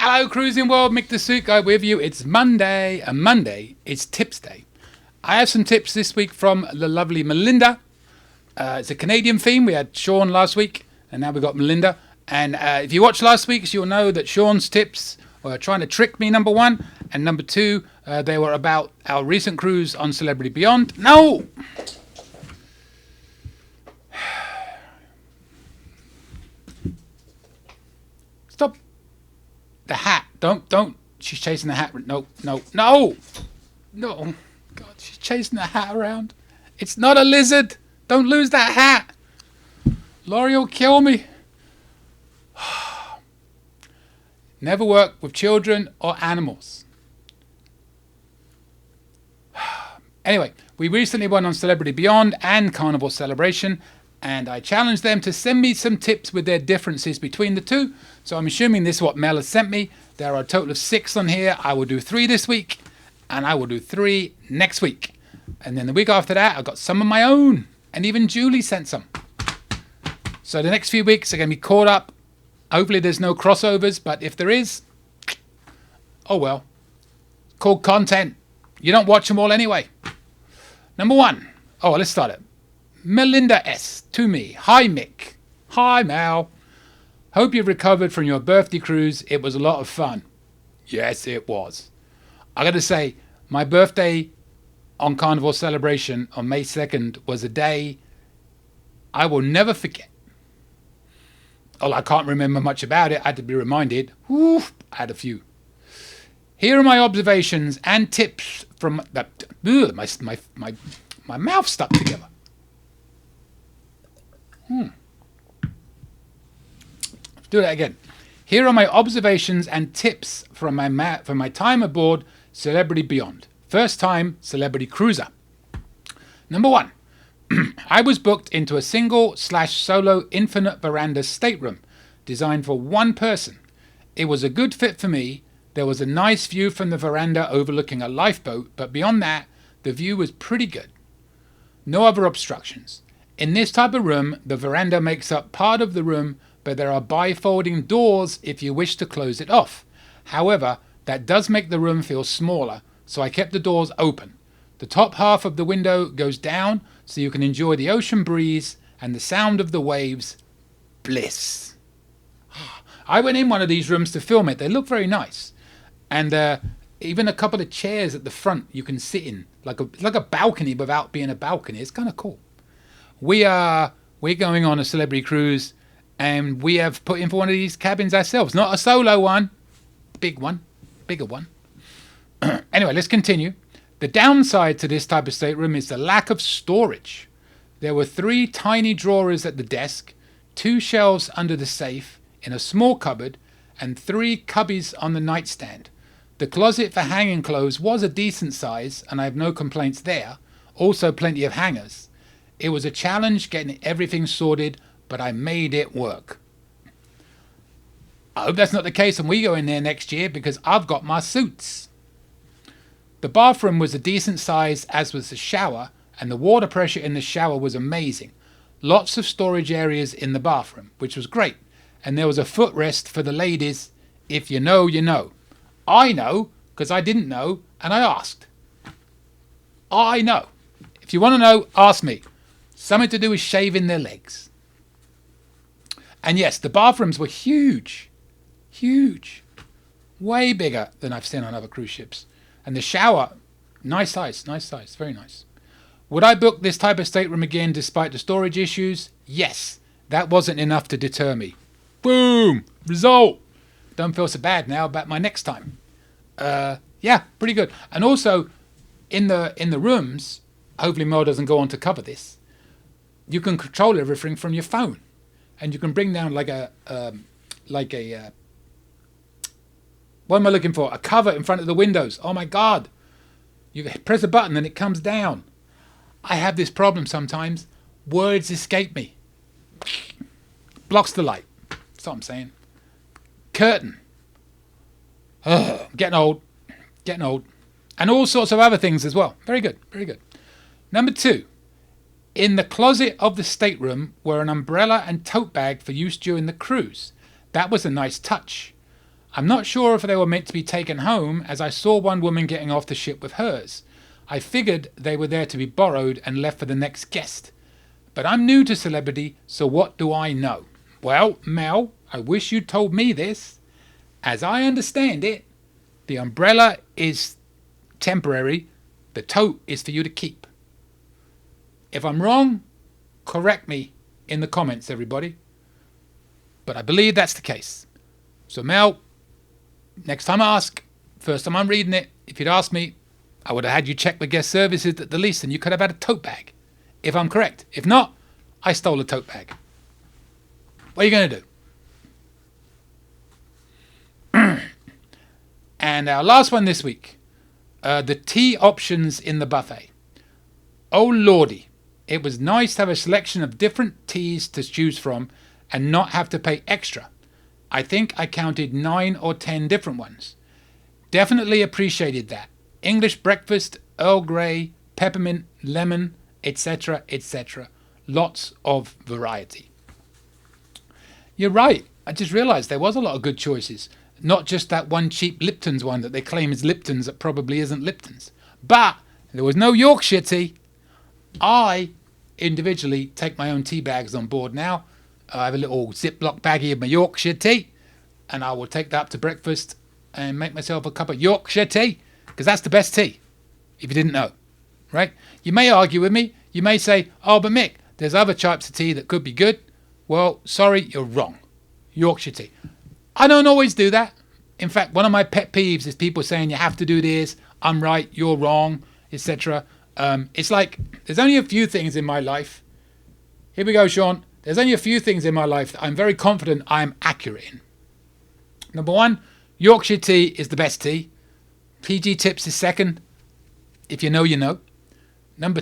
Hello, Cruising World. Mick The Suit Guy with you. It's Monday, and Monday is Tips Day. I have some tips this week from the lovely Melinda. It's a Canadian theme. We had Sean last week, and now we've got Melinda. And if you watched last week's, you'll know that Sean's tips were trying to trick me, number one. And number two, they were about our recent cruise on Celebrity Beyond. No! Stop. The hat. Don't. She's chasing the hat. No. God, she's chasing the hat around. It's not a lizard. Don't lose that hat. Laurie will kill me. Never work with children or animals. Anyway, we recently went on Celebrity Beyond and Carnival Celebration, and I challenged them to send me some tips with their differences between the two. So I'm assuming this is what Mel has sent me. There are a total of 6 on here. I will do 3 this week, and I will do 3 next week. And then the week after that, I've got some of my own. And even Julie sent some. So the next few weeks are going to be caught up. Hopefully there's no crossovers, but if there is, oh well. It's called content. You don't watch them all anyway. Number 1. Oh, let's start it. Melinda S. to me. Hi, Mick. Hi, Mal. Hope you've recovered from your birthday cruise. It was a lot of fun. Yes, it was. I got to say, my birthday on Carnival Celebration on May 2nd was a day I will never forget. Oh, I can't remember much about it. I had to be reminded. I had a few. Here are my observations and tips from that. My mouth stuck together. Do that again. Here are my observations and tips from my time aboard Celebrity Beyond. First time Celebrity Cruiser. Number 1. I was booked into a single/solo infinite veranda stateroom designed for one person. It was a good fit for me. There was a nice view from the veranda overlooking a lifeboat, but beyond that, the view was pretty good. No other obstructions. In this type of room, the veranda makes up part of the room, but there are bifolding doors if you wish to close it off. However, that does make the room feel smaller, so I kept the doors open. The top half of the window goes down so you can enjoy the ocean breeze and the sound of the waves. Bliss. I went in one of these rooms to film it. They look very nice. And even a couple of chairs at the front you can sit in, like a balcony without being a balcony. It's kind of cool. We're going on a celebrity cruise, and we have put in for one of these cabins ourselves. Not a solo one, bigger one. Anyway, let's continue. The downside to this type of stateroom is the lack of storage. There were 3 tiny drawers at the desk, 2 shelves under the safe, in a small cupboard, and 3 cubbies on the nightstand. The closet for hanging clothes was a decent size, and I have no complaints there. Also plenty of hangers. It was a challenge getting everything sorted, but I made it work. I hope that's not the case when we go in there next year, because I've got my suits. The bathroom was a decent size, as was the shower, and the water pressure in the shower was amazing. Lots of storage areas in the bathroom, which was great. And there was a footrest for the ladies. If you know, you know. I know, because I didn't know, and I asked. I know. If you want to know, ask me. Something to do with shaving their legs. And yes, the bathrooms were huge. Huge. Way bigger than I've seen on other cruise ships. And the shower, nice size, very nice. Would I book this type of stateroom again despite the storage issues? Yes. That wasn't enough to deter me. Boom! Result! Don't feel so bad now about my next time. Yeah, pretty good. And also, in the rooms, hopefully Mel doesn't go on to cover this, you can control everything from your phone. And you can bring down what am I looking for? A cover in front of the windows. Oh my God. You press a button and it comes down. I have this problem sometimes. Words escape me. Blocks the light. That's what I'm saying. Curtain. Ugh, getting old. And all sorts of other things as well. Very good. Number 2. In the closet of the stateroom were an umbrella and tote bag for use during the cruise. That was a nice touch. I'm not sure if they were meant to be taken home, as I saw one woman getting off the ship with hers. I figured they were there to be borrowed and left for the next guest. But I'm new to celebrity, so what do I know? Well, Mel, I wish you'd told me this. As I understand it, the umbrella is temporary, the tote is for you to keep. If I'm wrong, correct me in the comments, everybody. But I believe that's the case. So Mel, next time I ask, first time I'm reading it, if you'd asked me, I would have had you check the guest services at the least and you could have had a tote bag. If I'm correct. If not, I stole a tote bag. What are you going to do? And our last one this week. The tea options in the buffet. Oh lordy. It was nice to have a selection of different teas to choose from and not have to pay extra. I think I counted 9 or 10 different ones. Definitely appreciated that. English breakfast, Earl Grey, peppermint, lemon, etc., etc. Lots of variety. You're right. I just realised there was a lot of good choices. Not just that one cheap Lipton's one that they claim is Lipton's that probably isn't Lipton's. But there was no Yorkshire tea. I individually take my own tea bags on board now. I have a little Ziploc baggie of my Yorkshire tea, and I will take that up to breakfast and make myself a cup of Yorkshire tea, because that's the best tea, if you didn't know, right? You may argue with me. You may say, oh, but Mick, there's other types of tea that could be good. Well, sorry, you're wrong. Yorkshire tea. I don't always do that. In fact, one of my pet peeves is people saying you have to do this, I'm right, you're wrong, etc. It's like there's only a few things in my life. Here we go, Sean. There's only a few things in my life that I'm very confident I'm accurate in. Number one, Yorkshire tea is the best tea. PG Tips is second. If you know, you know. Number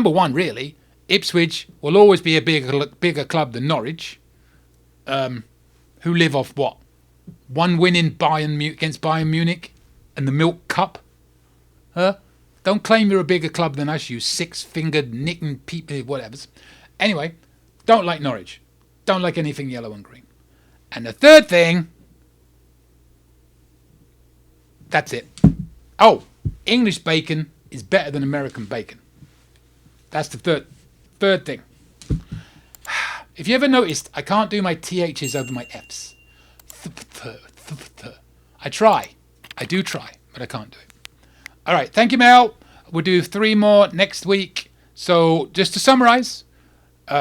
one, really. Ipswich will always be a bigger club than Norwich, who live off what? One win in against Bayern Munich and the Milk Cup. Don't claim you're a bigger club than us, you six-fingered, nicking people, whatevers. Anyway, don't like Norwich. Don't like anything yellow and green. And the third thing, that's it. Oh, English bacon is better than American bacon. That's the third thing. If you ever noticed, I can't do my THs over my Fs. I try. I do try, but I can't do it. All right, thank you, Mel. We'll do 3 more next week. So just to summarize,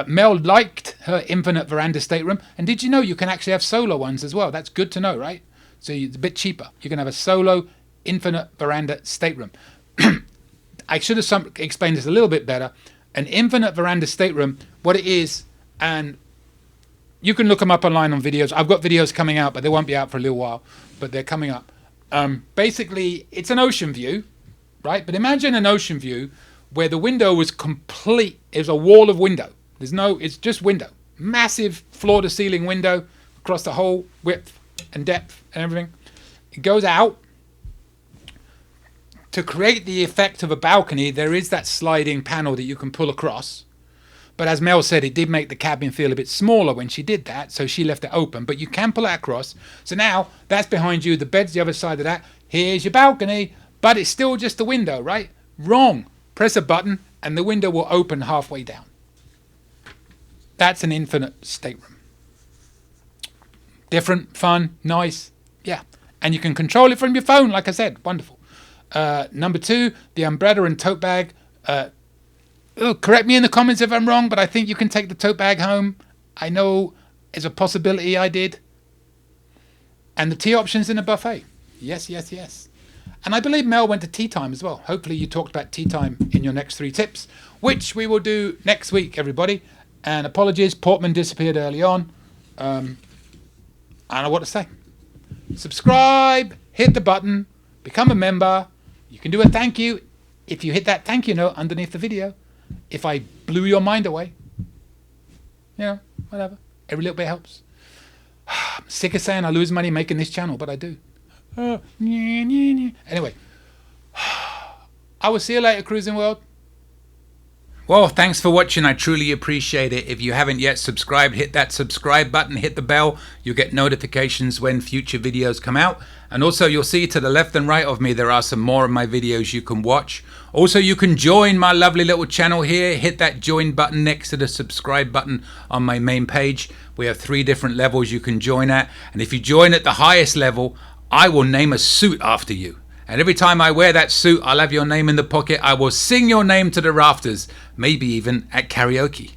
Mel liked her infinite veranda stateroom. And did you know you can actually have solo ones as well? That's good to know, right? So it's a bit cheaper. You can have a solo infinite veranda stateroom. I should have explained this a little bit better. An infinite veranda stateroom, what it is, and you can look them up online on videos. I've got videos coming out, but they won't be out for a little while, but they're coming up. Basically, it's an ocean view, right? But imagine an ocean view where the window was complete. It's a wall of window. It's just window. Massive floor-to-ceiling window across the whole width and depth and everything. It goes out. To create the effect of a balcony, there is that sliding panel that you can pull across. But as Mel said, it did make the cabin feel a bit smaller when she did that, so she left it open. But you can pull it across. So now, that's behind you. The bed's the other side of that. Here's your balcony. But it's still just a window, right? Wrong. Press a button, and the window will open halfway down. That's an infinite stateroom. Different, fun, nice. Yeah. And you can control it from your phone, like I said. Wonderful. Number 2, the umbrella and tote bag. Correct me in the comments if I'm wrong, but I think you can take the tote bag home. I know it's a possibility I did. And the tea options in a buffet. Yes, yes, yes. And I believe Mel went to tea time as well. Hopefully you talked about tea time in your next 3 tips, which we will do next week, everybody. And apologies, Portman disappeared early on. I don't know what to say. Subscribe, hit the button, become a member. You can do a thank you if you hit that thank you note underneath the video. If I blew your mind away. You know, whatever. Every little bit helps. I'm sick of saying I lose money making this channel, but I do. Anyway. I will see you later, Cruising World. Well, thanks for watching. I truly appreciate it. If you haven't yet subscribed, hit that subscribe button, hit the bell. You'll get notifications when future videos come out. And also you'll see to the left and right of me, there are some more of my videos you can watch. Also, you can join my lovely little channel here. Hit that join button next to the subscribe button on my main page. We have 3 different levels you can join at. And if you join at the highest level, I will name a suit after you. And every time I wear that suit, I'll have your name in the pocket. I will sing your name to the rafters, maybe even at karaoke.